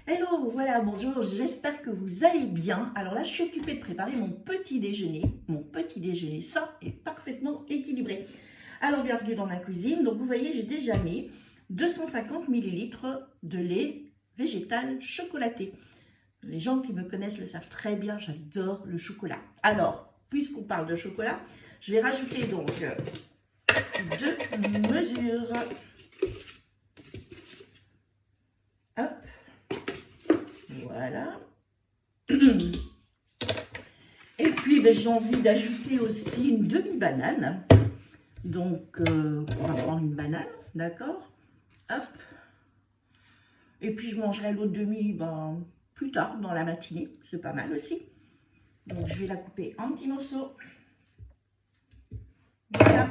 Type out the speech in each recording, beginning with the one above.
Hello, voilà, bonjour, j'espère que vous allez bien. Alors là, je suis occupée de préparer mon petit déjeuner. Mon petit déjeuner sain et parfaitement équilibré. Alors, bienvenue dans ma cuisine. Donc, vous voyez, j'ai déjà mis 250 ml de lait végétal chocolaté. Les gens qui me connaissent le savent très bien, j'adore le chocolat. Alors, puisqu'on parle de chocolat, je vais rajouter donc 2 mesures. Hop. Voilà. Et puis, j'ai envie d'ajouter aussi une demi-banane. Donc, on va prendre une banane, d'accord? Hop. Et puis, je mangerai l'autre demi plus tard, dans la matinée. C'est pas mal aussi. Donc, je vais la couper en petits morceaux. Voilà.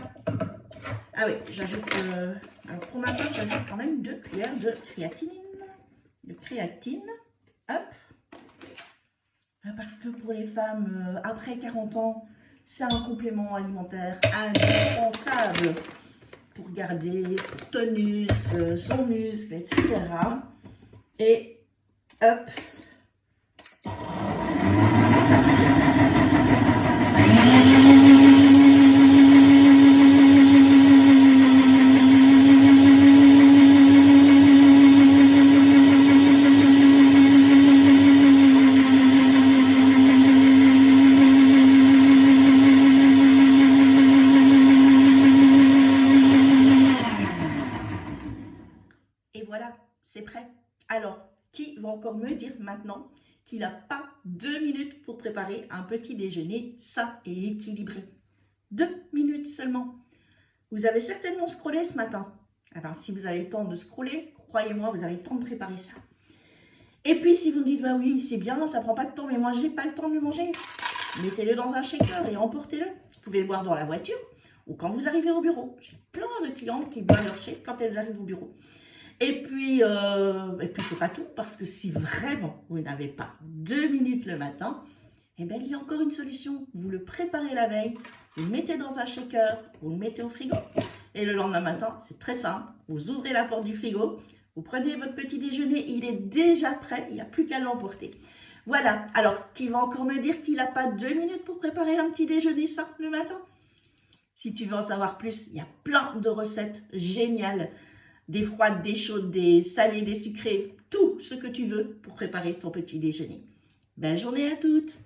Ah oui, j'ajoute... alors, pour ma part, j'ajoute quand même 2 cuillères de créatine. Hop. Parce que pour les femmes, après 40 ans, c'est un complément alimentaire indispensable pour garder son tonus, son muscle, etc. Et hop. Et voilà, c'est prêt. Alors, qui va encore me dire maintenant qu'il n'a pas 2 minutes pour préparer un petit déjeuner sain et équilibré? 2 minutes seulement. Vous avez certainement scrollé ce matin. Alors, si vous avez le temps de scroller, croyez-moi, vous avez le temps de préparer ça. Et puis, si vous me dites, bah oui, c'est bien, ça prend pas de temps, mais moi, j'ai pas le temps de le manger, mettez-le dans un shaker et emportez-le. Vous pouvez le boire dans la voiture ou quand vous arrivez au bureau. J'ai plein de clientes qui boivent leur shake quand elles arrivent au bureau. Et puis c'est pas tout, parce que si vraiment vous n'avez pas 2 minutes le matin, eh bien, il y a encore une solution. Vous le préparez la veille, vous le mettez dans un shaker, vous le mettez au frigo. Et le lendemain matin, c'est très simple. Vous ouvrez la porte du frigo, vous prenez votre petit déjeuner, il est déjà prêt, il n'y a plus qu'à l'emporter. Voilà. Alors, qui va encore me dire qu'il n'a pas 2 minutes pour préparer un petit déjeuner sain le matin? Si tu veux en savoir plus, il y a plein de recettes géniales. Des froides, des chaudes, des salées, des sucrées, tout ce que tu veux pour préparer ton petit déjeuner. Belle journée à toutes!